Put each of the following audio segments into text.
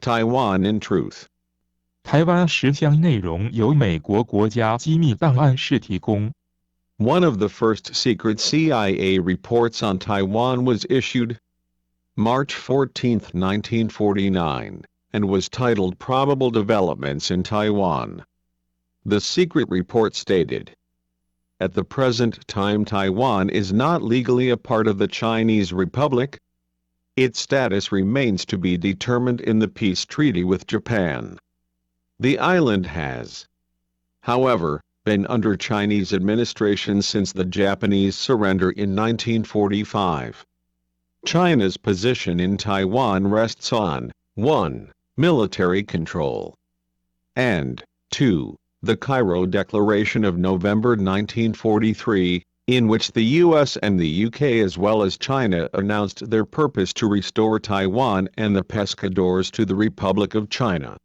Taiwan in Truth. 台湾实相内容由美国国家机密档案室提供。One of the first secret CIA reports on Taiwan was issued March 14, 1949, and was titled Probable Developments in Taiwan. The secret report stated, "At the present time Taiwan is not legally a part of the Chinese Republic. Its status remains to be determined in the peace treaty with Japan. The island has, however, been under Chinese administration since the Japanese surrender in 1945. China's position in Taiwan rests on 1. Military control, and 2. The Cairo Declaration of November 1943, in which the US and the UK as well as China announced their purpose to restore Taiwan and the pescadores to the Republic of China.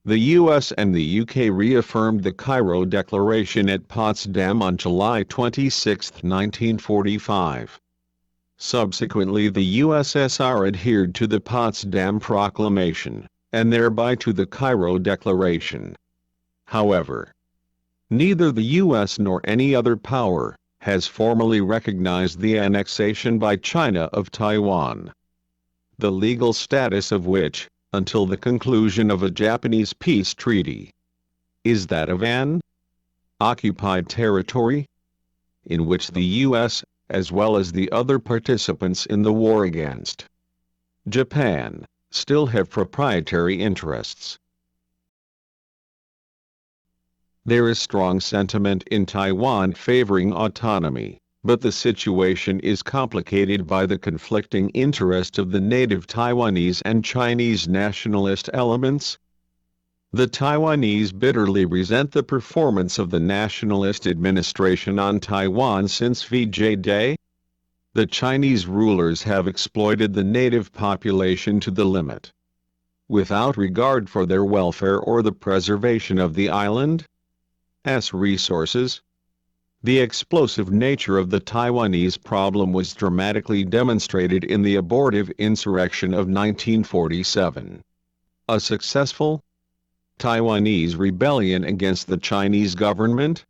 The US and the UK reaffirmed the Cairo Declaration at Potsdam on July 26, 1945. Subsequently the USSR adhered to the Potsdam Proclamation, and thereby to the Cairo Declaration. However, neither the US nor any other power has formally recognized the annexation by China of Taiwan, the legal status of which, until the conclusion of a Japanese peace treaty, is that of an occupied territory, in which the US, as well as the other participants in the war against Japan, still have proprietary interests. There is strong sentiment in Taiwan favoring autonomy, but the situation is complicated by the conflicting interest of the native Taiwanese and Chinese nationalist elements. The Taiwanese bitterly resent the performance of the nationalist administration on Taiwan since VJ Day. The Chinese rulers have exploited the native population to the limit, without regard for their welfare or the preservation of the island's resources. The explosive nature of the Taiwanese problem was dramatically demonstrated in the abortive insurrection of 1947. A successful Taiwanese rebellion against the Chinese government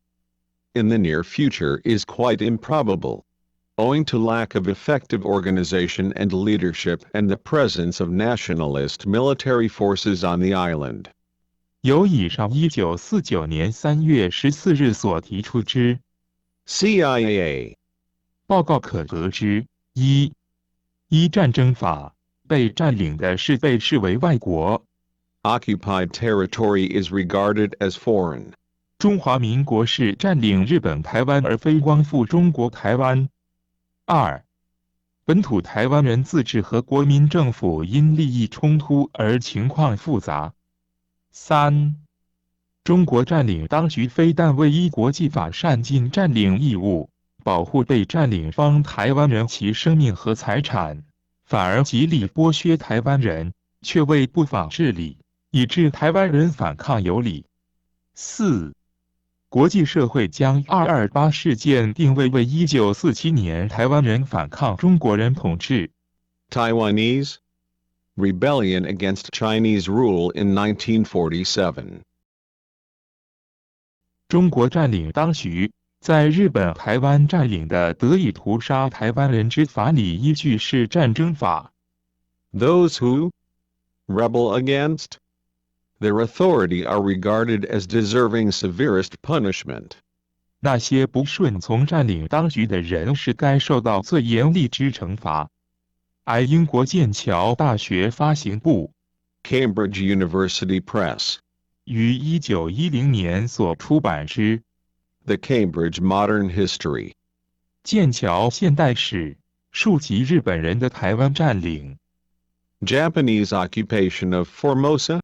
in the near future is quite improbable, owing to lack of effective organization and leadership and the presence of nationalist military forces on the island. 由以上1949年3月14日所提出之 CIA 报告可得知：一战争法，被占领的是被视为外国。Occupied territory is regarded as foreign. 中华民国是占领日本台湾而非光复中国台湾。二本土台湾人自治和国民政府因利益冲突而情况复杂。三中国占领当局非但未依国际法善尽占领义务，保护被占领方台湾人其生命和财产，反而极力剥削台湾人，却为不法治理，以致台湾人反抗有理。四国际社会将228事件定位为1947年台湾人反抗中国人统治。Taiwanese rebellion against Chinese rule in 1947. 中国占领当局在日本台湾占领的得以屠杀台湾人之法理依据是战争法。Those who rebel against their authority are regarded as deserving severest punishment. 那些不顺从占领当局的人是该受到最严厉之惩罚。英国剑桥大学发行部 Cambridge University Press 于1910年所出版之 The Cambridge Modern History 剑桥现代史述及日本人的台湾占领。Japanese occupation of Formosa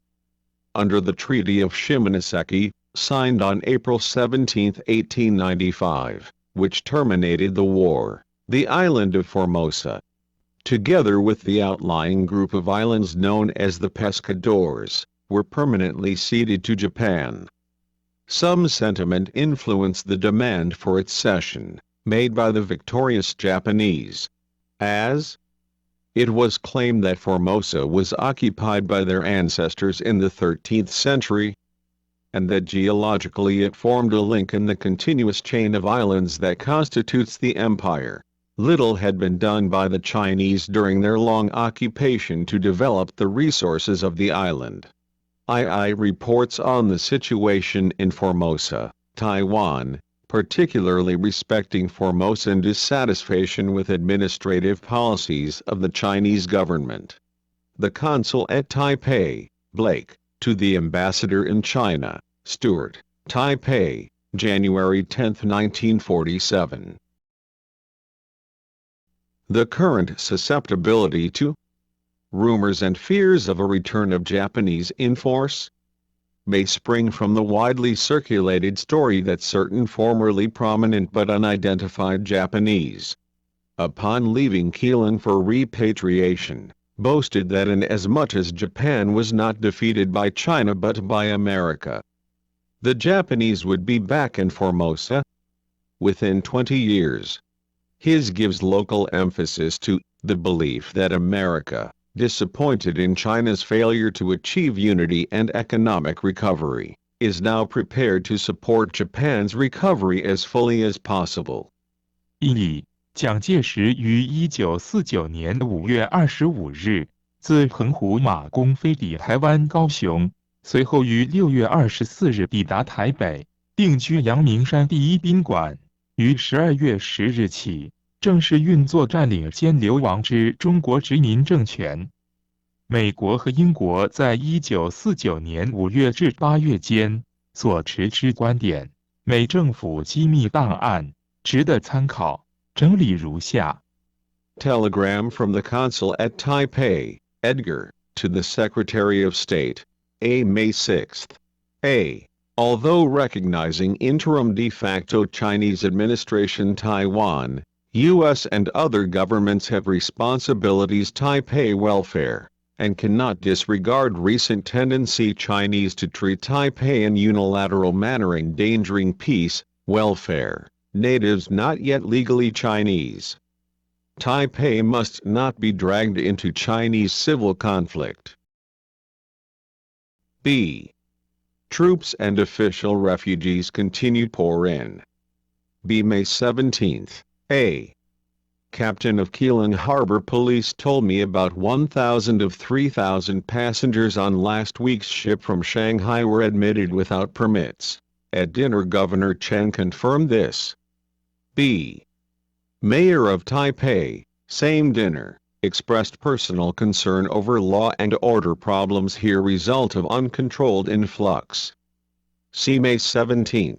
under the Treaty of Shimonoseki, signed on April 17, 1895, which terminated the war. The island of Formosa, together with the outlying group of islands known as the Pescadores, were permanently ceded to Japan. Some sentiment influenced the demand for its cession, made by the victorious Japanese, as It was claimed that Formosa was occupied by their ancestors in the 13th century, and that geologically it formed a link in the continuous chain of islands that constitutes the empire. Little had been done by the Chinese during their long occupation to develop the resources of the island. II reports on the situation in Formosa, Taiwan, particularly respecting Formosan dissatisfaction with administrative policies of the Chinese government. The consul at Taipei, Blake, to the ambassador in China, Stewart, Taipei, January 10, 1947. The current susceptibility to rumors and fears of a return of Japanese in force may spring from the widely circulated story that certain formerly prominent but unidentified Japanese, upon leaving Keeling for repatriation, boasted that inasmuch as Japan was not defeated by China but by America, the Japanese would be back in Formosa within 20 years. His gives local emphasis to the belief that America, disappointed in China's failure to achieve unity and economic recovery, is now prepared to support Japan's recovery as fully as possible. 一、蒋介石于1949年5月25日自澎湖马公飞抵台湾高雄，随后于6月24日抵达台北，定居阳明山第一宾馆，于12月10日起正式运作占领兼流亡之中国殖民政权。美国和英国在1949年5月至8月间所持之观点，美政府机密档案，值得参考。整理如下。Telegram from the consul at Taipei, Edgar, to the Secretary of State, A. May 6. A. Although recognizing interim de facto Chinese administration Taiwan, U.S. and other governments have responsibilities Taipei welfare, and cannot disregard recent tendency Chinese to treat Taipei in unilateral manner endangering peace, welfare, natives not yet legally Chinese. Taipei must not be dragged into Chinese civil conflict. B. Troops and official refugees continue pour in. B. May 17. A. Captain of Keeling Harbor Police told me about 1,000 of 3,000 passengers on last week's ship from Shanghai were admitted without permits. At dinner Governor Chen confirmed this. B. Mayor of Taipei, same dinner, expressed personal concern over law and order problems here result of uncontrolled influx. See May 17.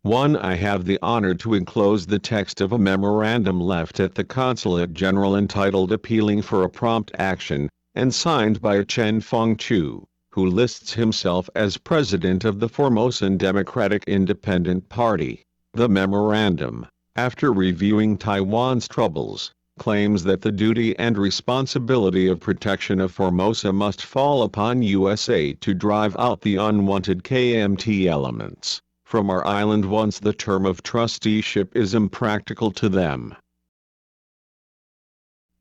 1. I have the honor to enclose the text of a memorandum left at the Consulate General entitled Appealing for a Prompt Action, and signed by Chen Fengchu, who lists himself as president of the Formosan Democratic Independent Party. The memorandum, after reviewing Taiwan's troubles, claims that the duty and responsibility of protection of Formosa must fall upon USA to drive out the unwanted KMT elements from our island once the term of trusteeship is impractical to them.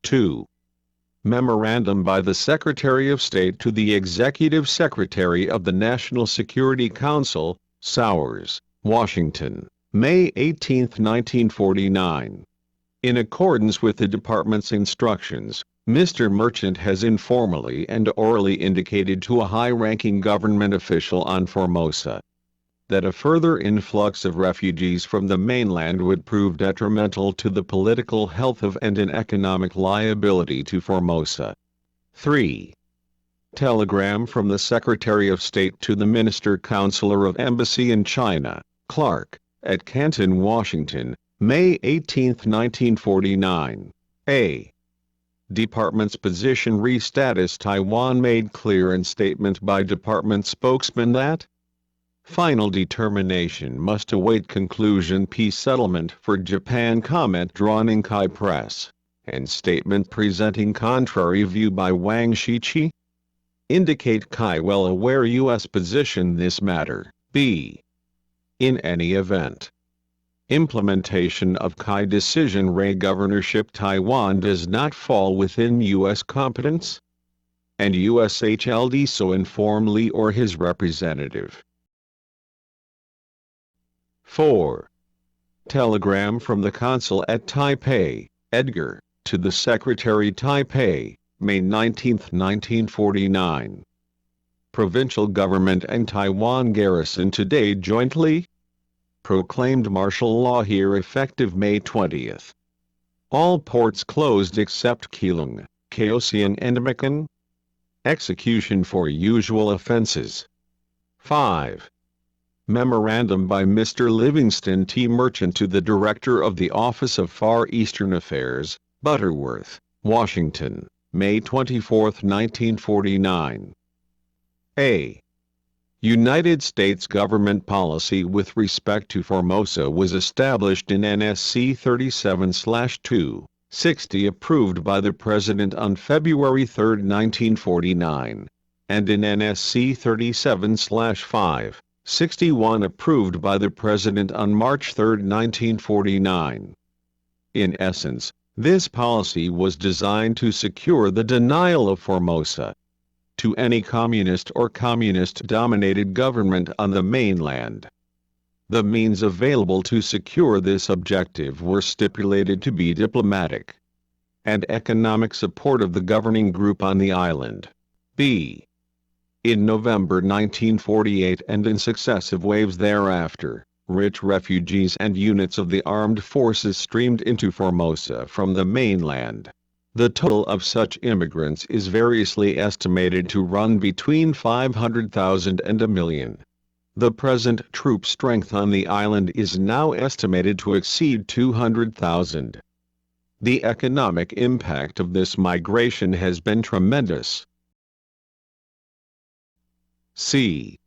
2. Memorandum by the Secretary of State to the Executive Secretary of the National Security Council, Sowers, Washington, May 18, 1949. In accordance with the Department's instructions, Mr. Merchant has informally and orally indicated to a high-ranking government official on Formosa that a further influx of refugees from the mainland would prove detrimental to the political health of and an economic liability to Formosa. 3. Telegram from the Secretary of State to the Minister Counselor of Embassy in China, Clark, at Canton, Washington, May 18, 1949. A. Department's position re-status Taiwan made clear in statement by Department spokesman that final determination must await conclusion peace settlement for Japan comment drawn in Kai Press, and statement presenting contrary view by Wang Shiqi indicate Kai well aware U.S. position this matter. B. In any event, Implementation of CAI decision. Ray governorship. Taiwan does not fall within U.S. competence, and USHLD so inform Lee or his representative. 4. Telegram from the consul at Taipei, Edgar, to the Secretary Taipei, May 19, 1949. Provincial government and Taiwan garrison today jointly proclaimed martial law here effective May 20. All ports closed except Keelung, Kaohsiung and Macon. Execution for usual offenses. 5. Memorandum by Mr. Livingston T. Merchant to the Director of the Office of Far Eastern Affairs, Butterworth, Washington, May 24, 1949. A. United States government policy with respect to Formosa was established in NSC 37/260 approved by the President on February 3, 1949, and in NSC 37/561 approved by the President on March 3, 1949. In essence, this policy was designed to secure the denial of Formosa to any communist or communist-dominated government on the mainland. The means available to secure this objective were stipulated to be diplomatic and economic support of the governing group on the island. B. In November 1948 and in successive waves thereafter, rich refugees and units of the armed forces streamed into Formosa from the mainland. The total of such immigrants is variously estimated to run between 500,000 and 1 million. The present troop strength on the island is now estimated to exceed 200,000. The economic impact of this migration has been tremendous. C.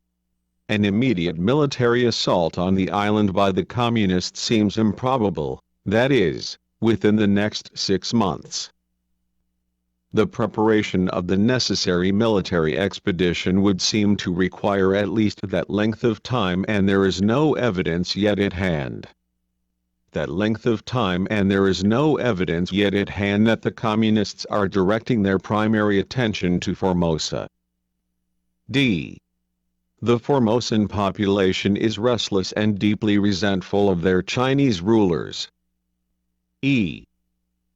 An immediate military assault on the island by the communists seems improbable, that is, within the next 6 months. The preparation of the necessary military expedition would seem to require at least that length of time, and there is no evidence yet at hand. That the communists are directing their primary attention to Formosa. D. The Formosan population is restless and deeply resentful of their Chinese rulers. E.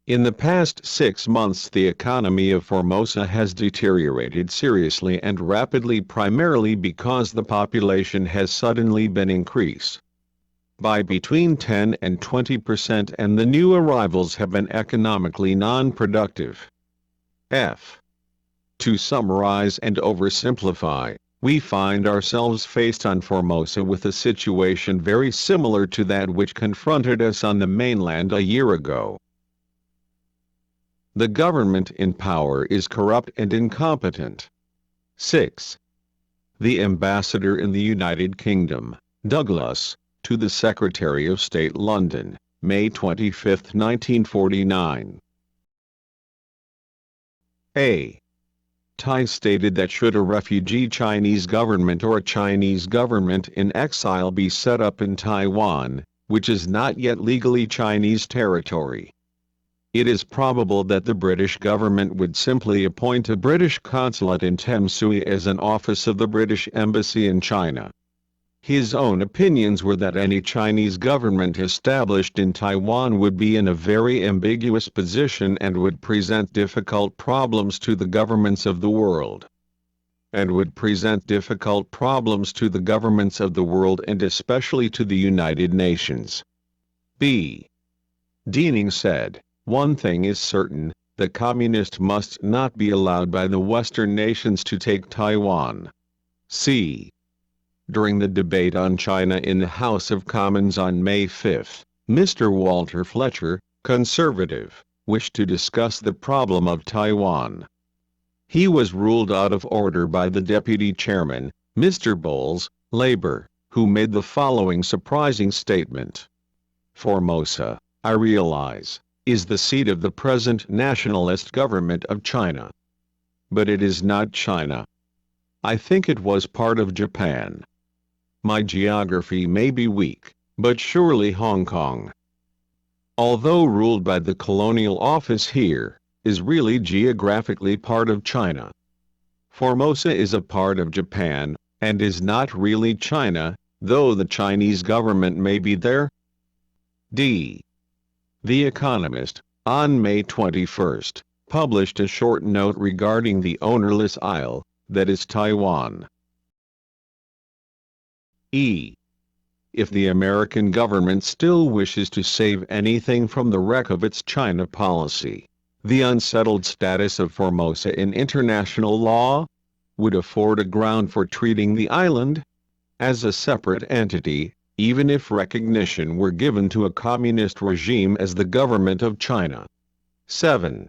In the past 6 months the economy of Formosa has deteriorated seriously and rapidly, primarily because the population has suddenly been increased by between 10 and 20%, and the new arrivals have been economically non-productive. F. To summarize and oversimplify, we find ourselves faced on Formosa with a situation very similar to that which confronted us on the mainland a year ago. The government in power is corrupt and incompetent. 6. The Ambassador in the United Kingdom, Douglas, to the Secretary of State, London, May 25, 1949. A. Tai stated that should a refugee Chinese government or a Chinese government in exile be set up in Taiwan, which is not yet legally Chinese territory, it is probable that the British government would simply appoint a British consulate in Tamsui as an office of the British Embassy in China. His own opinions were that any Chinese government established in Taiwan would be in a very ambiguous position and would present difficult problems to the governments of the world. And especially to the United Nations. B. Deaning said, "One thing is certain, the communists must not be allowed by the Western nations to take Taiwan." C. During the debate on China in the House of Commons on May 5, Mr. Walter Fletcher, Conservative, wished to discuss the problem of Taiwan. He was ruled out of order by the Deputy Chairman, Mr. Bowles, Labour, who made the following surprising statement. "Formosa, I realize, is the seat of the present nationalist government of China. But it is not China. I think it was part of Japan. My geography may be weak, but surely Hong Kong, although ruled by the colonial office here, is really geographically part of China. Formosa is a part of Japan, and is not really China, though the Chinese government may be there. D. The Economist, on May 21st, published a short note regarding the ownerless isle, that is Taiwan. E. If the American government still wishes to save anything from the wreck of its China policy, the unsettled status of Formosa in international law would afford a ground for treating the island as a separate entity, even if recognition were given to a communist regime as the government of China. 7.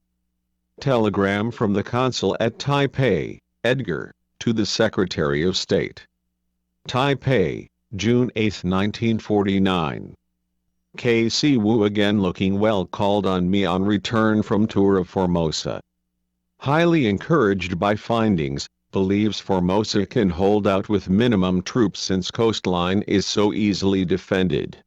Telegram from the Consul at Taipei, Edgar, to the Secretary of State. Taipei, June 8, 1949. K.C. Wu again looking well called on me on return from tour of Formosa. Highly encouraged by findings, believes Formosa can hold out with minimum troops since coastline is so easily defended.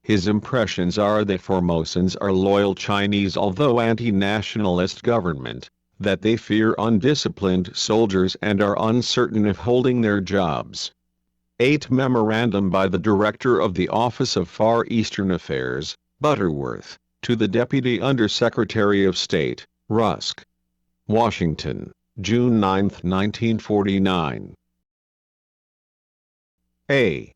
His impressions are that Formosans are loyal Chinese although anti-nationalist government, that they fear undisciplined soldiers and are uncertain of holding their jobs. 8. Memorandum by the Director of the Office of Far Eastern Affairs, Butterworth, to the Deputy Under-Secretary of State, Rusk. Washington, June 9, 1949. A.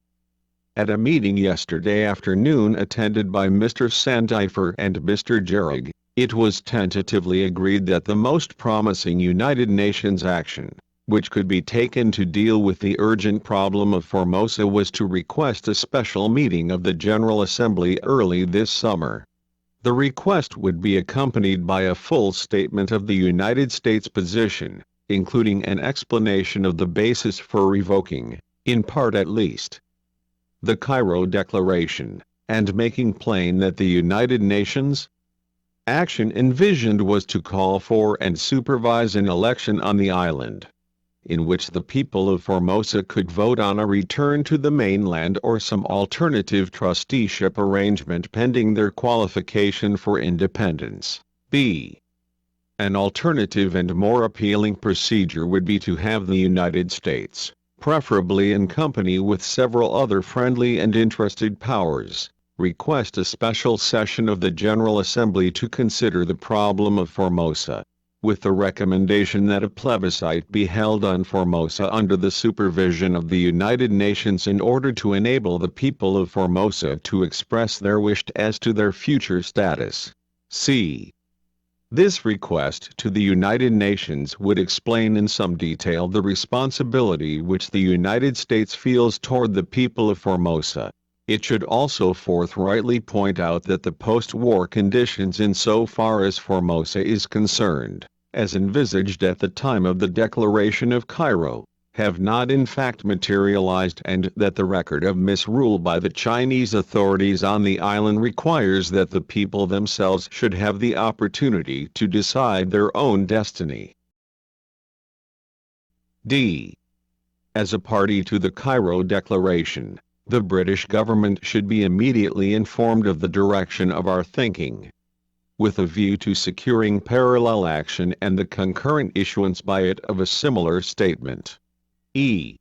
At a meeting yesterday afternoon attended by Mr. Sandifer and Mr. Jerrig, it was tentatively agreed that the most promising United Nations action, which could be taken to deal with the urgent problem of Formosa, was to request a special meeting of the General Assembly early this summer. The request would be accompanied by a full statement of the United States position, including an explanation of the basis for revoking, in part at least, the Cairo Declaration, and making plain that the United Nations action envisioned was to call for and supervise an election on the island, in which the people of Formosa could vote on a return to the mainland or some alternative trusteeship arrangement pending their qualification for independence. B. An alternative and more appealing procedure would be to have the United States, preferably in company with several other friendly and interested powers, request a special session of the General Assembly to consider the problem of Formosa, with the recommendation that a plebiscite be held on Formosa under the supervision of the United Nations in order to enable the people of Formosa to express their wish as to their future status. C. This request to the United Nations would explain in some detail the responsibility which the United States feels toward the people of Formosa. It should also forthrightly point out that the post-war conditions insofar as Formosa is concerned, as envisaged at the time of the Declaration of Cairo, have not in fact materialized, and that the record of misrule by the Chinese authorities on the island requires that the people themselves should have the opportunity to decide their own destiny. D. As a party to the Cairo Declaration, the British government should be immediately informed of the direction of our thinking, with a view to securing parallel action and the concurrent issuance by it of a similar statement. E.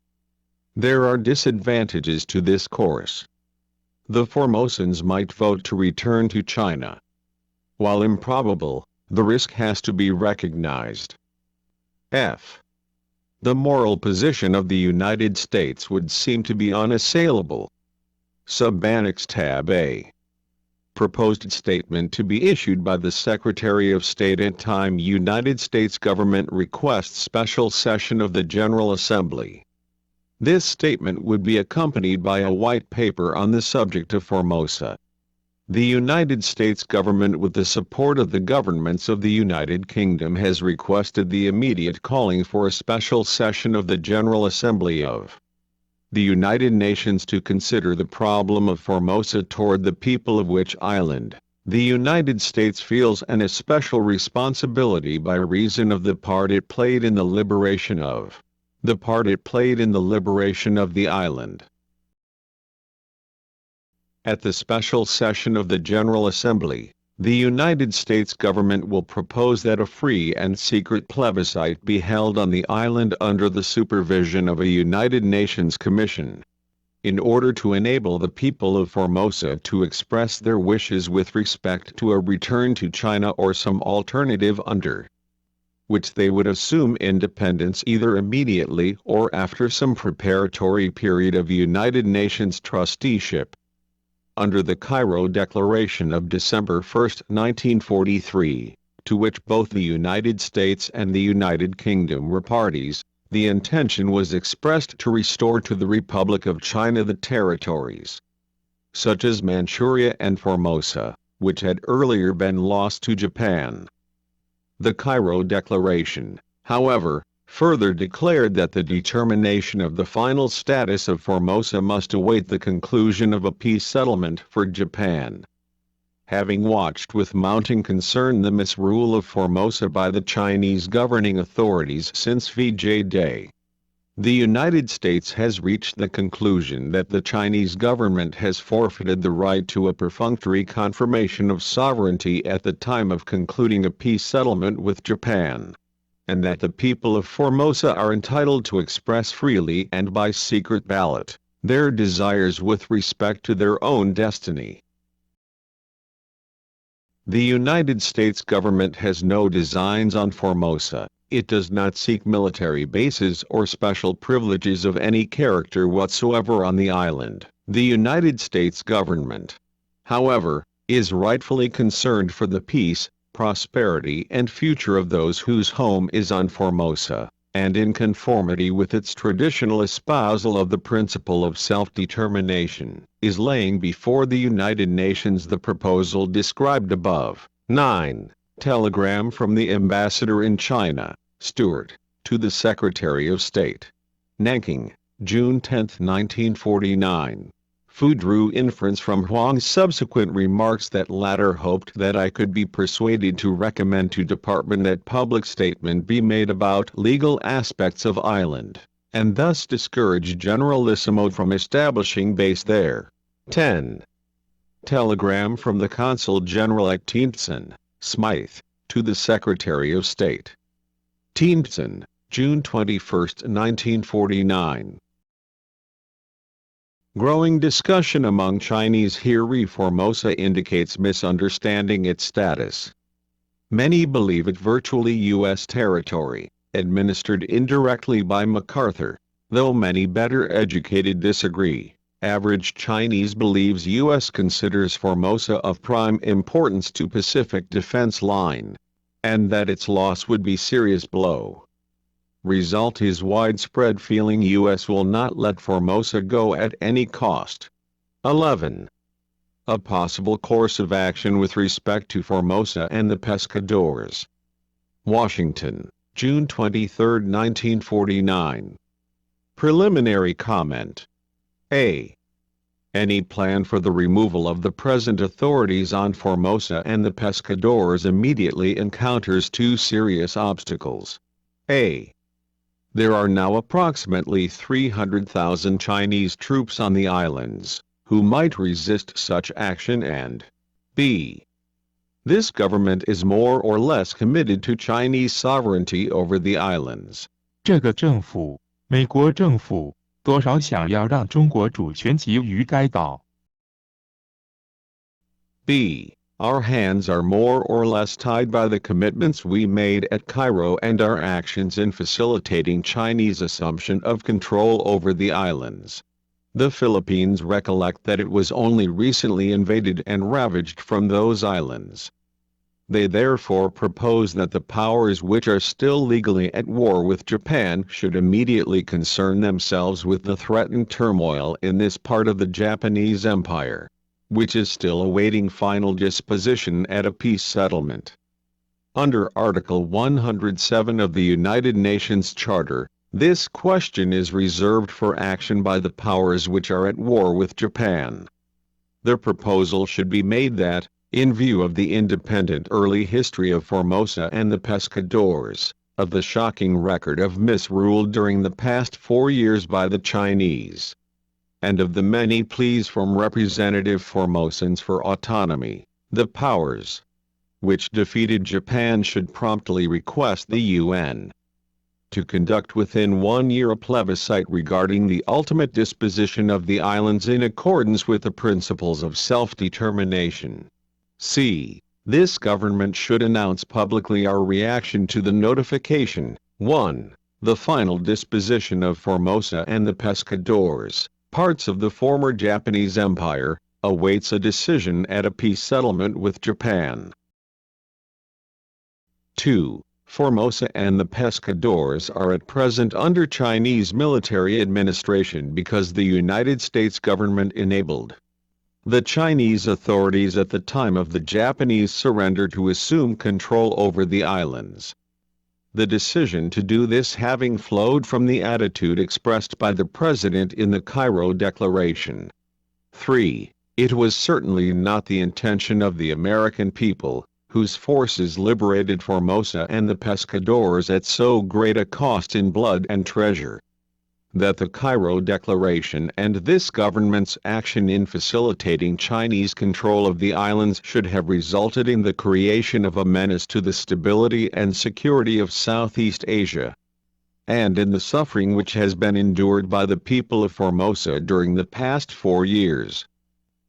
There are disadvantages to this course. The Formosans might vote to return to China. While improbable, the risk has to be recognized. F. The moral position of the United States would seem to be unassailable. Sub-Annex Tab A. Proposed statement to be issued by the Secretary of State at time United States government requests special session of the General Assembly. This statement would be accompanied by a white paper on the subject of Formosa. The United States government, with the support of the governments of the United Kingdom, has requested the immediate calling for a special session of the General Assembly of the United Nations to consider the problem of Formosa, toward the people of which island the United States feels an especial responsibility by reason of the part it played in the liberation of the island. At the special session of the General Assembly, the United States government will propose that a free and secret plebiscite be held on the island under the supervision of a United Nations Commission, in order to enable the people of Formosa to express their wishes with respect to a return to China or some alternative under which they would assume independence either immediately or after some preparatory period of United Nations trusteeship. Under the Cairo Declaration of December 1, 1943, to which both the United States and the United Kingdom were parties, the intention was expressed to restore to the Republic of China the territories, such as Manchuria and Formosa, which had earlier been lost to Japan. The Cairo Declaration, however, further declared that the determination of the final status of Formosa must await the conclusion of a peace settlement for Japan. Having watched with mounting concern the misrule of Formosa by the Chinese governing authorities since VJ Day, the United States has reached the conclusion that the Chinese government has forfeited the right to a perfunctory confirmation of sovereignty at the time of concluding a peace settlement with Japan, and that the people of Formosa are entitled to express freely and by secret ballot their desires with respect to their own destiny. The United States government has no designs on Formosa. It does not seek military bases or special privileges of any character whatsoever on the island. The United States government, however, is rightfully concerned for the peace, prosperity and future of those whose home is on Formosa, and in conformity with its traditional espousal of the principle of self-determination, is laying before the United Nations the proposal described above. 9. Telegram from the Ambassador in China, Stewart, to the Secretary of State. Nanking, June 10, 1949. Fu drew inference from Huang's subsequent remarks that latter hoped that I could be persuaded to recommend to Department that public statement be made about legal aspects of island, and thus discourage Generalissimo from establishing base there. 10. Telegram from the Consul General at Tientsin, Smythe, to the Secretary of State. Tientsin, June 21, 1949. Growing discussion among Chinese here re Formosa indicates misunderstanding its status. Many believe it virtually U.S. territory, administered indirectly by MacArthur, though many better educated disagree. Average Chinese believes U.S. considers Formosa of prime importance to Pacific Defense Line, and that its loss would be serious blow. Result is widespread feeling U.S. will not let Formosa go at any cost. 11. A possible course of action with respect to Formosa and the Pescadores. Washington, June 23, 1949. Preliminary comment. A. Any plan for the removal of the present authorities on Formosa and the Pescadores immediately encounters two serious obstacles. A. There are now approximately 300,000 Chinese troops on the islands, who might resist such action, and b. This government is more or less committed to Chinese sovereignty over the islands. 这个政府，美国政府，多少想要让中国主权集于该岛。b. Our hands are more or less tied by the commitments we made at Cairo and our actions in facilitating Chinese assumption of control over the islands. The Philippines recollect that it was only recently invaded and ravaged from those islands. They therefore propose that the powers which are still legally at war with Japan should immediately concern themselves with the threatened turmoil in this part of the Japanese Empire, which is still awaiting final disposition at a peace settlement. Under Article 107 of the United Nations Charter, this question is reserved for action by the powers which are at war with Japan. The proposal should be made that, in view of the independent early history of Formosa and the Pescadores, of the shocking record of misrule during the past 4 years by the Chinese, and of the many pleas from representative Formosans for autonomy, the powers which defeated Japan should promptly request the UN to conduct within 1 year a plebiscite regarding the ultimate disposition of the islands in accordance with the principles of self-determination. C. This government should announce publicly our reaction to the notification. 1. The final disposition of Formosa and the Pescadores, parts of the former Japanese Empire, awaits a decision at a peace settlement with Japan. 2. Formosa and the Pescadores are at present under Chinese military administration because the United States government enabled the Chinese authorities at the time of the Japanese surrender to assume control over the islands. The decision to do this having flowed from the attitude expressed by the President in the Cairo Declaration. 3. It was certainly not the intention of the American people, whose forces liberated Formosa and the Pescadores at so great a cost in blood and treasure, that the Cairo Declaration and this government's action in facilitating Chinese control of the islands should have resulted in the creation of a menace to the stability and security of Southeast Asia, and in the suffering which has been endured by the people of Formosa during the past 4 years.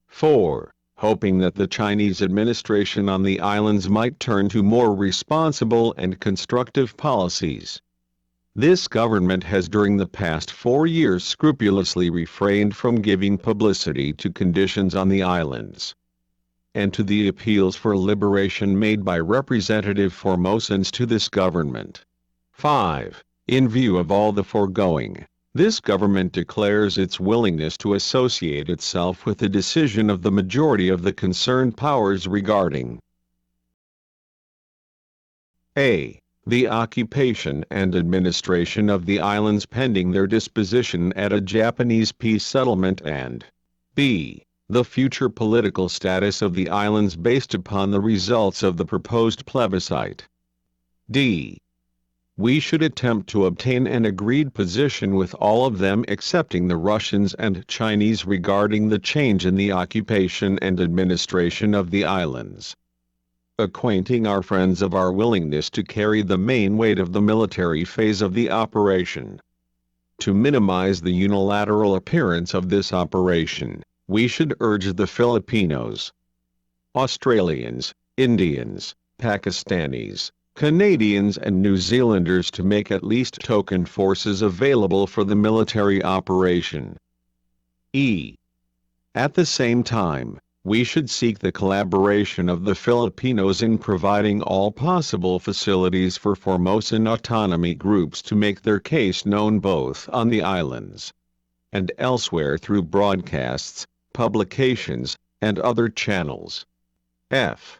4. Hoping that the Chinese administration on the islands might turn to more responsible and constructive policies. This government has during the past 4 years scrupulously refrained from giving publicity to conditions on the islands, and to the appeals for liberation made by representative Formosans to this government. 5. In view of all the foregoing, this government declares its willingness to associate itself with the decision of the majority of the concerned powers regarding a. The occupation and administration of the islands pending their disposition at a Japanese peace settlement, and b. The future political status of the islands based upon the results of the proposed plebiscite. d. We should attempt to obtain an agreed position with all of them excepting the Russians and Chinese regarding the change in the occupation and administration of the islands, acquainting our friends of our willingness to carry the main weight of the military phase of the operation. To minimize the unilateral appearance of this operation, we should urge the Filipinos, Australians, Indians, Pakistanis, Canadians and New Zealanders to make at least token forces available for the military operation. At the same time, we should seek the collaboration of the Filipinos in providing all possible facilities for Formosan autonomy groups to make their case known both on the islands and elsewhere through broadcasts, publications, and other channels. F.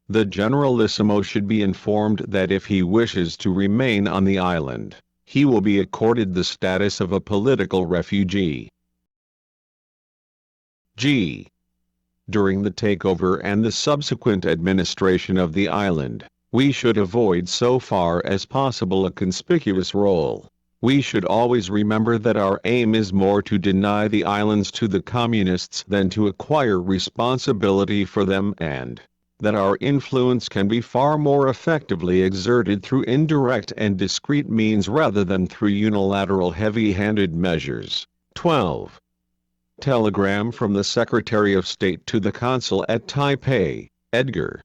The Generalissimo should be informed that if he wishes to remain on the island, he will be accorded the status of a political refugee. G. During the takeover and the subsequent administration of the island, we should avoid so far as possible a conspicuous role. We should always remember that our aim is more to deny the islands to the communists than to acquire responsibility for them, and that our influence can be far more effectively exerted through indirect and discreet means rather than through unilateral heavy-handed measures. 12. Telegram from the Secretary of State to the Consul at Taipei, Edgar.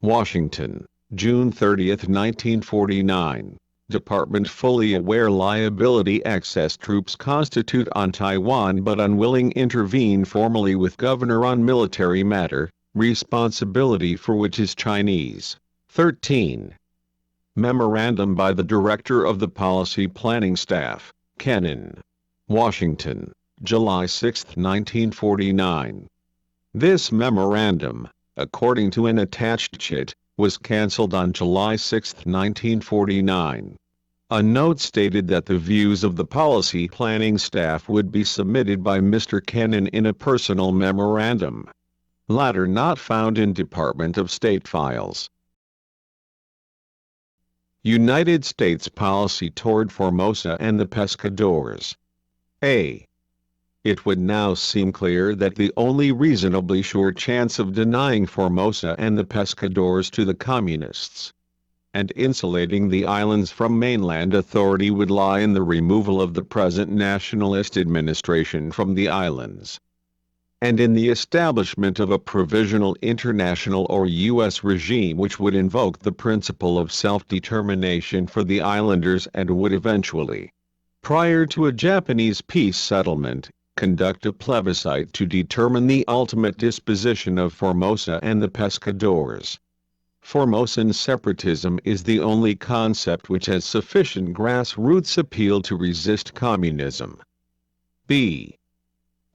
Washington, June 30, 1949. Department fully aware liability excess troops constitute on Taiwan but unwilling intervene formally with governor on military matter, responsibility for which is Chinese. 13. Memorandum by the Director of the Policy Planning Staff, Kennan. Washington, July 6, 1949. This memorandum, according to an attached chit, was cancelled on July 6, 1949. A note stated that the views of the policy planning staff would be submitted by Mr. Kennan in a personal memorandum. Latter not found in Department of State files. United States policy toward Formosa and the Pescadores. A. It would now seem clear that the only reasonably sure chance of denying Formosa and the Pescadores to the Communists and insulating the islands from mainland authority would lie in the removal of the present nationalist administration from the islands, and in the establishment of a provisional international or U.S. regime which would invoke the principle of self-determination for the islanders and would eventually, prior to a Japanese peace settlement, conduct a plebiscite to determine the ultimate disposition of Formosa and the Pescadores. Formosan separatism is the only concept which has sufficient grassroots appeal to resist communism. B.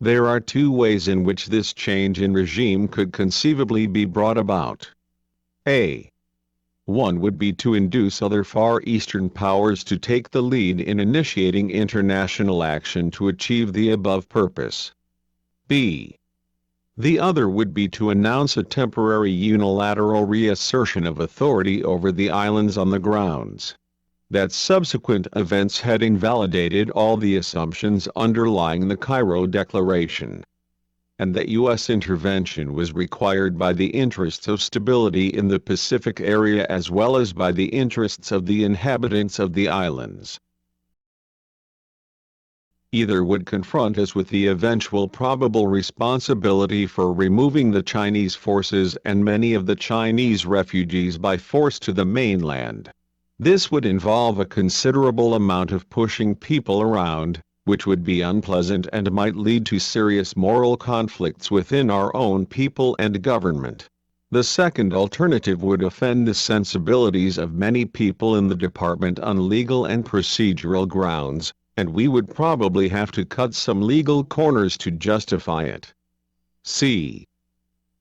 There are two ways in which this change in regime could conceivably be brought about. A. One would be to induce other Far Eastern powers to take the lead in initiating international action to achieve the above purpose. B. The other would be to announce a temporary unilateral reassertion of authority over the islands on the grounds that subsequent events had invalidated all the assumptions underlying the Cairo Declaration, and that U.S. intervention was required by the interests of stability in the Pacific area as well as by the interests of the inhabitants of the islands. Either would confront us with the eventual probable responsibility for removing the Chinese forces and many of the Chinese refugees by force to the mainland. This would involve a considerable amount of pushing people around, which would be unpleasant and might lead to serious moral conflicts within our own people and government. The second alternative would offend the sensibilities of many people in the department on legal and procedural grounds, and we would probably have to cut some legal corners to justify it. C.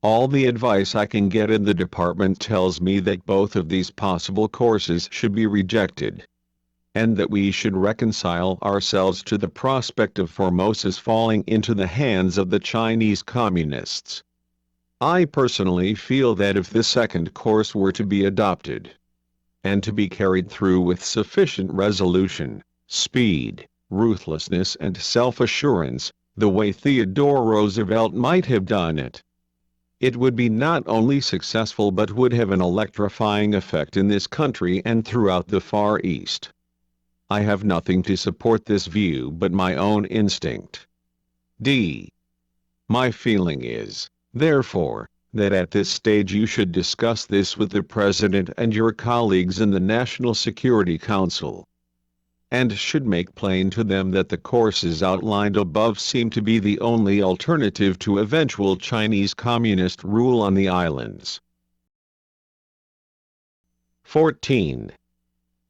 All the advice I can get in the department tells me that both of these possible courses should be rejected, and that we should reconcile ourselves to the prospect of Formosa's falling into the hands of the Chinese Communists. I personally feel that if the second course were to be adopted, and to be carried through with sufficient resolution, speed, ruthlessness and self-assurance, the way Theodore Roosevelt might have done it, it would be not only successful but would have an electrifying effect in this country and throughout the Far East. I have nothing to support this view but my own instinct. D. My feeling is, therefore, that at this stage you should discuss this with the President and your colleagues in the National Security Council, and should make plain to them that the courses outlined above seem to be the only alternative to eventual Chinese Communist rule on the islands. 14.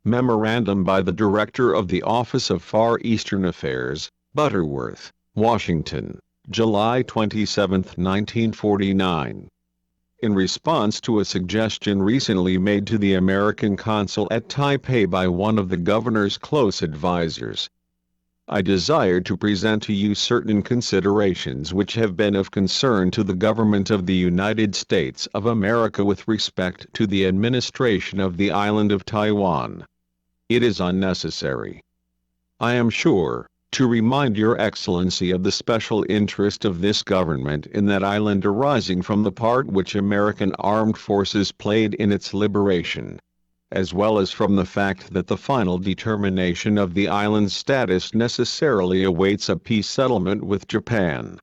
Memorandum by the Director of the Office of Far Eastern Affairs, Butterworth, Washington, July 27, 1949. In response to a suggestion recently made to the American consul at Taipei by one of the governor's close advisers, I desire to present to you certain considerations which have been of concern to the government of the United States of America with respect to the administration of the island of Taiwan. It is unnecessary, I am sure, to remind Your Excellency of the special interest of this government in that island arising from the part which American armed forces played in its liberation, as well as from the fact that the final determination of the island's status necessarily awaits a peace settlement with Japan.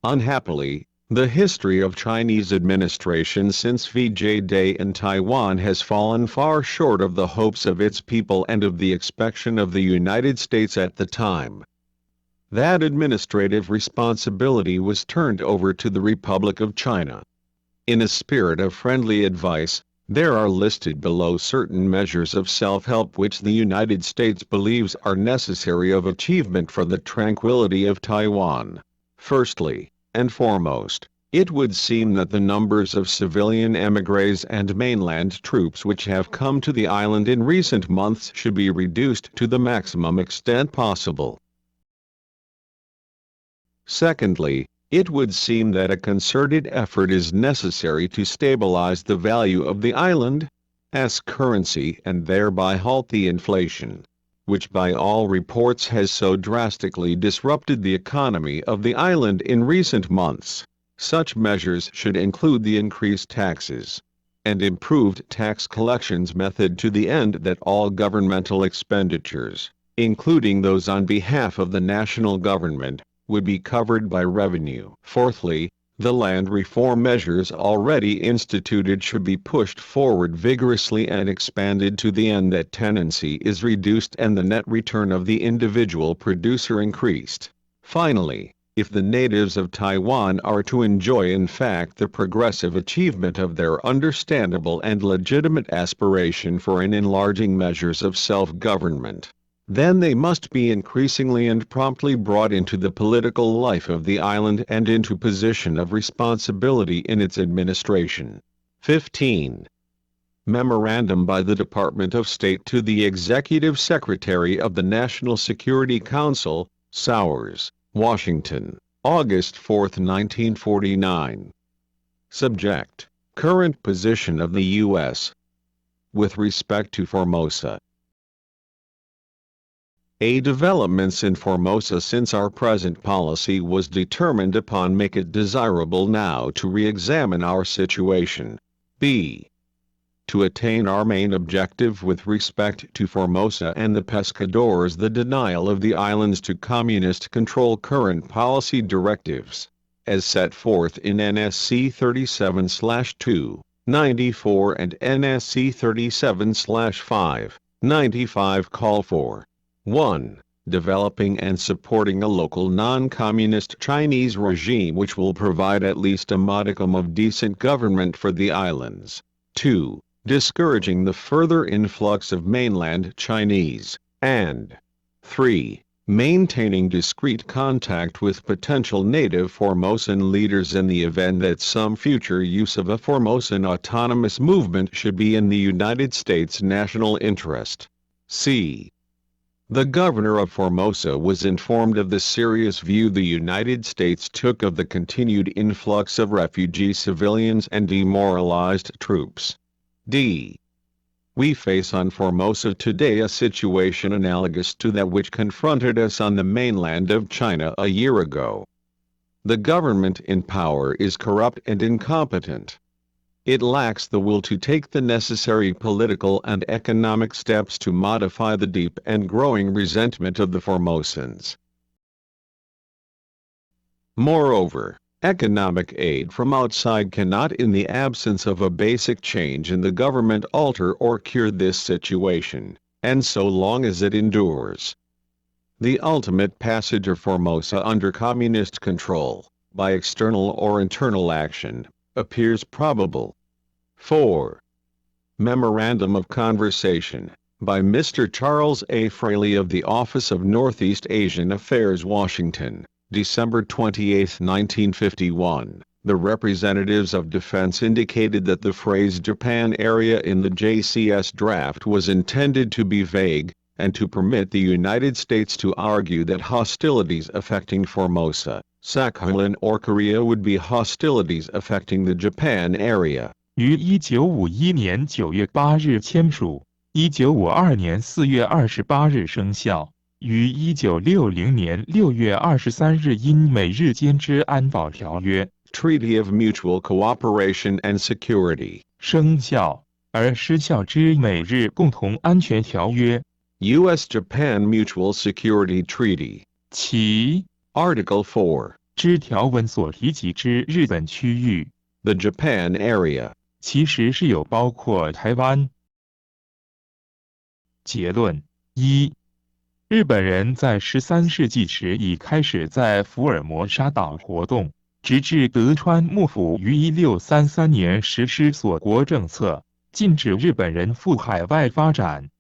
Unhappily, the history of Chinese administration since VJ Day in Taiwan has fallen far short of the hopes of its people and of the expectation of the United States at the time. That administrative responsibility was turned over to the Republic of China. In a spirit of friendly advice, there are listed below certain measures of self-help which the United States believes are necessary of achievement for the tranquility of Taiwan. Firstly, and foremost, it would seem that the numbers of civilian émigrés and mainland troops which have come to the island in recent months should be reduced to the maximum extent possible. Secondly, it would seem that a concerted effort is necessary to stabilize the value of the island as currency and thereby halt the inflation, which by all reports has so drastically disrupted the economy of the island in recent months. Such measures should include the increased taxes and improved tax collections method to the end that all governmental expenditures, including those on behalf of the national government, would be covered by revenue. Fourthly, the land reform measures already instituted should be pushed forward vigorously and expanded to the end that tenancy is reduced and the net return of the individual producer increased. Finally, if the natives of Taiwan are to enjoy in fact the progressive achievement of their understandable and legitimate aspiration for an enlarging measures of self-government, then they must be increasingly and promptly brought into the political life of the island and into position of responsibility in its administration. 15. Memorandum by the Department of State to the Executive Secretary of the National Security Council, Sowers, Washington, August 4, 1949. Subject: Current position of the U.S. with respect to Formosa. Developments in Formosa since our present policy was determined upon make it desirable now to re-examine our situation. B. To attain our main objective with respect to Formosa and the pescadores, the denial of the islands to communist control, current policy directives, as set forth in NSC 37/2, 94 and NSC 37/5, 95 call for 1. Developing and supporting a local non-communist Chinese regime which will provide at least a modicum of decent government for the islands. 2. Discouraging the further influx of mainland Chinese. And 3. Maintaining discreet contact with potential native Formosan leaders in the event that some future use of a Formosan autonomous movement should be in the United States' national interest. C. The governor of Formosa was informed of the serious view the United States took of the continued influx of refugee civilians and demoralized troops. D. We face on Formosa today a situation analogous to that which confronted us on the mainland of China a year ago. The government in power is corrupt and incompetent. It lacks the will to take the necessary political and economic steps to modify the deep and growing resentment of the Formosans. Moreover, economic aid from outside cannot, in the absence of a basic change in the government, alter or cure this situation, and so long as it endures, the ultimate passage of Formosa under communist control, by external or internal action, appears probable. 4. Memorandum of Conversation, by Mr. Charles A. Fraley of the Office of Northeast Asian Affairs, Washington, December 28, 1951. The representatives of defense indicated that the phrase Japan area in the JCS draft was intended to be vague, and to permit the United States to argue that hostilities affecting Formosa, Sakhalin or Korea would be hostilities affecting the Japan area. 于1951年9月8日签署，1952年4月28日生效，于1960年6月23日因美日间之安保条约 Treaty of Mutual Cooperation and Security 生效，而失效之美日共同安全条约 U.S.-Japan Mutual Security Treaty 其 Article 4之条文所提及之日本区域 The Japan Area 其实是有包括台湾。结论：一、日本人在13世纪时已开始在福尔摩沙岛活动，直至德川幕府于1633年实施锁国政策，禁止日本人赴海外发展。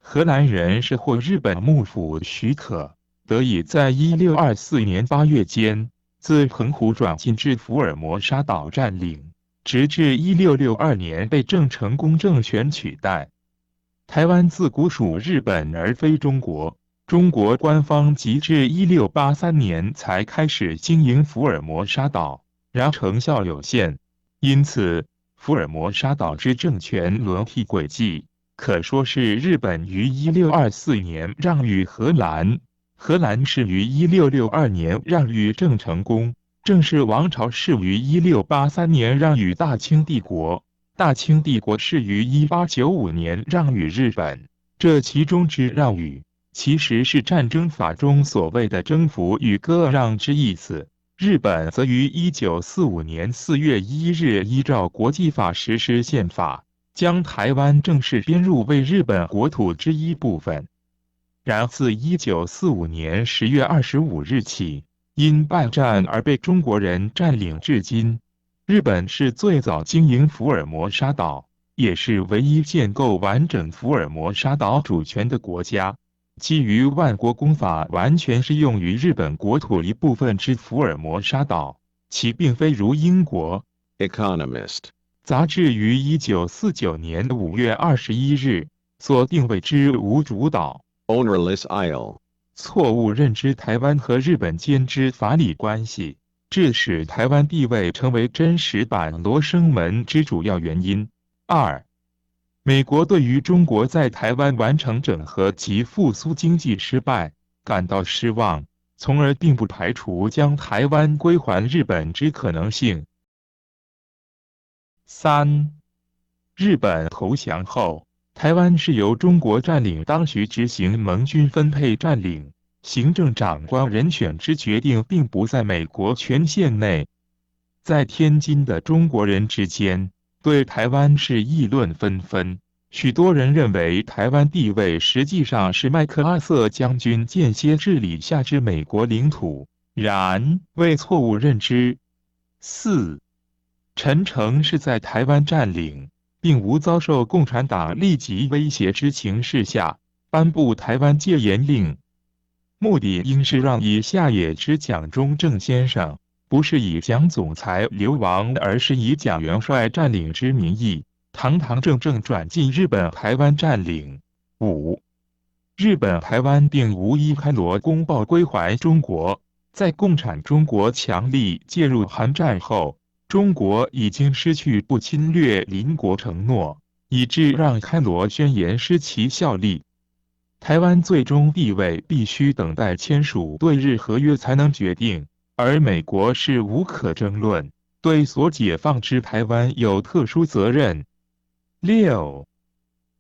荷兰人是获日本幕府许可，得以在1624年8月间，自澎湖转进至福尔摩沙岛占领，直至1662年被郑成功政权取代。台湾自古属日本而非中国，中国官方即至1683年才开始经营福尔摩沙岛，然成效有限，因此福尔摩沙岛之政权轮替轨迹可说是日本于1624年让与荷兰，荷兰是于1662年让与郑成功，郑氏王朝是于1683年让与大清帝国，大清帝国是于1895年让与日本。这其中之让与，其实是战争法中所谓的征服与割让之意思。日本则于1945年4月1日依照国际法实施宪法，将台湾正式编入为日本国土之一部分。然自1945年10月25日起，因败战而被中国人占领至今。日本是最早经营福尔摩沙岛，也是唯一建构完整福尔摩沙岛主权的国家。基于万国公法完全适用于日本国土一部分之福尔摩沙岛，其并非如英国《Economist》杂志于1949年5月21日所定位之无主岛 （Ownerless Isle） 错误认知台湾和日本间之法理关系，致使台湾地位成为真实版罗生门之主要原因。2. 美国对于中国在台湾完成整合及复苏经济失败感到失望，从而并不排除将台湾归还日本之可能性。3. 日本投降后，台湾是由中国占领，当局执行盟军分配占领，行政长官人选之决定并不在美国权限内。在天津的中国人之间，对台湾是议论纷纷，许多人认为台湾地位实际上是麦克阿瑟将军间歇治理下之美国领土，然为错误认知。4. 陈诚是在台湾占领并无遭受共产党立即威胁之情势下，颁布台湾戒严令，目的应是让以下野之蒋中正先生，不是以蒋总裁流亡，而是以蒋元帅占领之名义，堂堂正正转进日本台湾占领。5. 日本台湾并无依开罗公报归还中国，在共产中国强力介入韩战后，中国已经失去不侵略邻国承诺，以致让开罗宣言失其效力。台湾最终地位必须等待签署对日合约才能决定，而美国是无可争论，对所解放之台湾有特殊责任。6.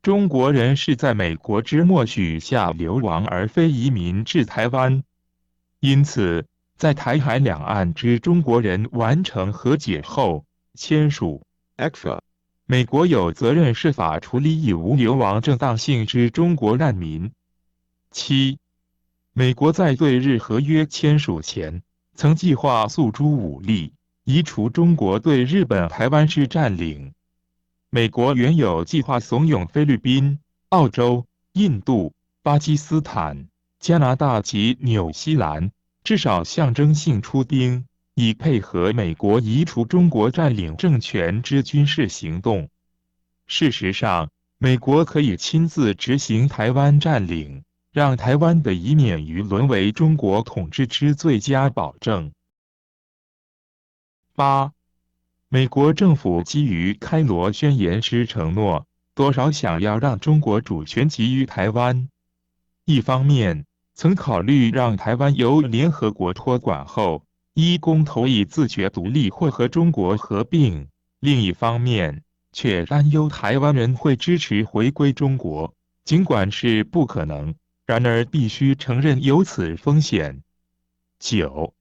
中国人是在美国之默许下流亡，而非移民至台湾。因此，在台海两岸之中国人完成和解后，签署 ECFA， 美国有责任设法处理已无流亡正当性之中国难民。7. 美国在对日合约签署前，曾计划诉诸武力，移除中国对日本台湾之占领。美国原有计划怂恿菲律宾、澳洲、印度、巴基斯坦、加拿大及纽西兰至少象征性出兵，以配合美国移除中国占领政权之军事行动。事实上，美国可以亲自执行台湾占领，让台湾的以免于沦为中国统治之最佳保证。8. 美国政府基于开罗宣言之承诺，多少想要让中国主权给予台湾。一方面，曾考虑让台湾由联合国托管后，依公投以自觉独立或和中国合并；另一方面，却担忧台湾人会支持回归中国，尽管是不可能，然而必须承认有此风险。9.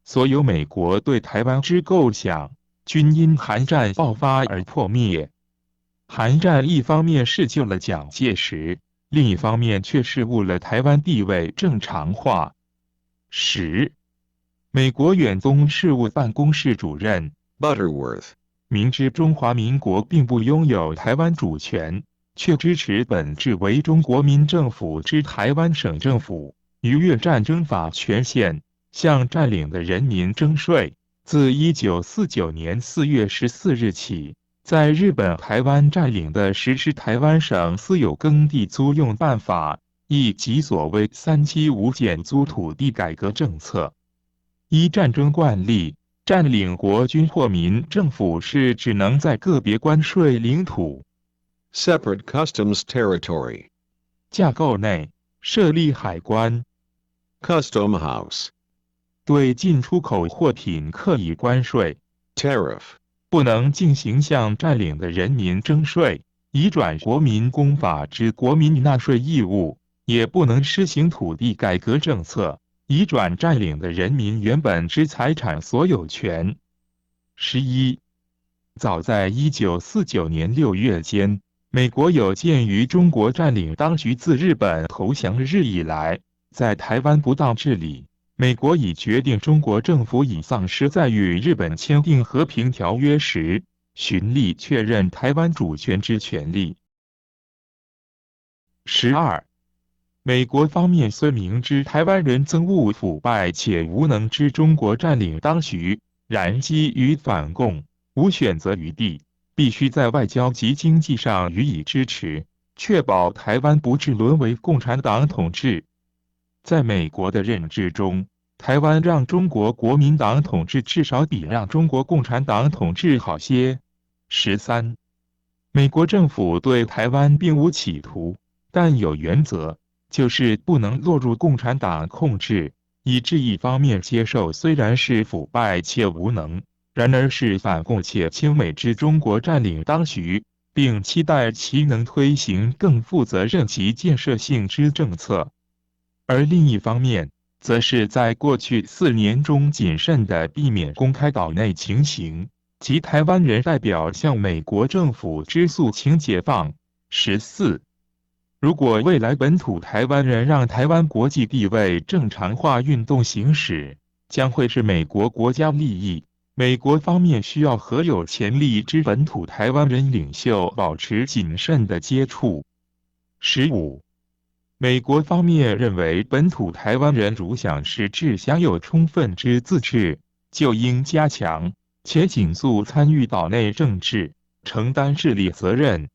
所有美国对台湾之构想，均因韩战爆发而破灭。韩战一方面是救了蒋介石，另一方面却是误了台湾地位正常化。10. 美国远东事务办公室主任 Butterworth 明知中华民国并不拥有台湾主权，却支持本质为中国民政府之台湾省政府，逾越战争法权限，向占领的人民征税。自1949年4月14日起，在日本台湾占领的实施台湾省私有耕地租用办法，亦即所谓3期无减租土地改革政策。依战争惯例，占领国军或民政府是只能在个别关税领土 separate customs territory, 架构内设立海关， custom house, 对进出口货品课以关税， tariff, 不能进行向占领的人民征税，移转国民公法之国民纳税义务，也不能施行土地改革政策，移转占领的人民原本之财产所有权。11. 早在1949年6月间，美国有鉴于中国占领当局自日本投降日以来，在台湾不当治理，美国已决定中国政府已丧失在与日本签订和平条约时，循例确认台湾主权之权利。12. 美国方面虽明知台湾人憎恶腐败且无能之中国占领当局，然基于反共，无选择余地，必须在外交及经济上予以支持，确保台湾不致沦为共产党统治。在美国的认知中，台湾让中国国民党统治至少比让中国共产党统治好些。13. 美国政府对台湾并无企图，但有原则，就是不能落入共产党控制，以致一方面接受虽然是腐败且无能，然而是反共且亲美之中国占领当局，并期待其能推行更负责任及建设性之政策。而另一方面，则是在过去4年中谨慎地避免公开岛内情形，及台湾人代表向美国政府之诉请解放。14. 如果未来本土台湾人让台湾国际地位正常化运动行使，将会是美国国家利益，美国方面需要和有潜力之本土台湾人领袖保持谨慎的接触。15. 美国方面认为本土台湾人如想使之享有充分之自治，就应加强且紧速参与岛内政治，承担治理责任，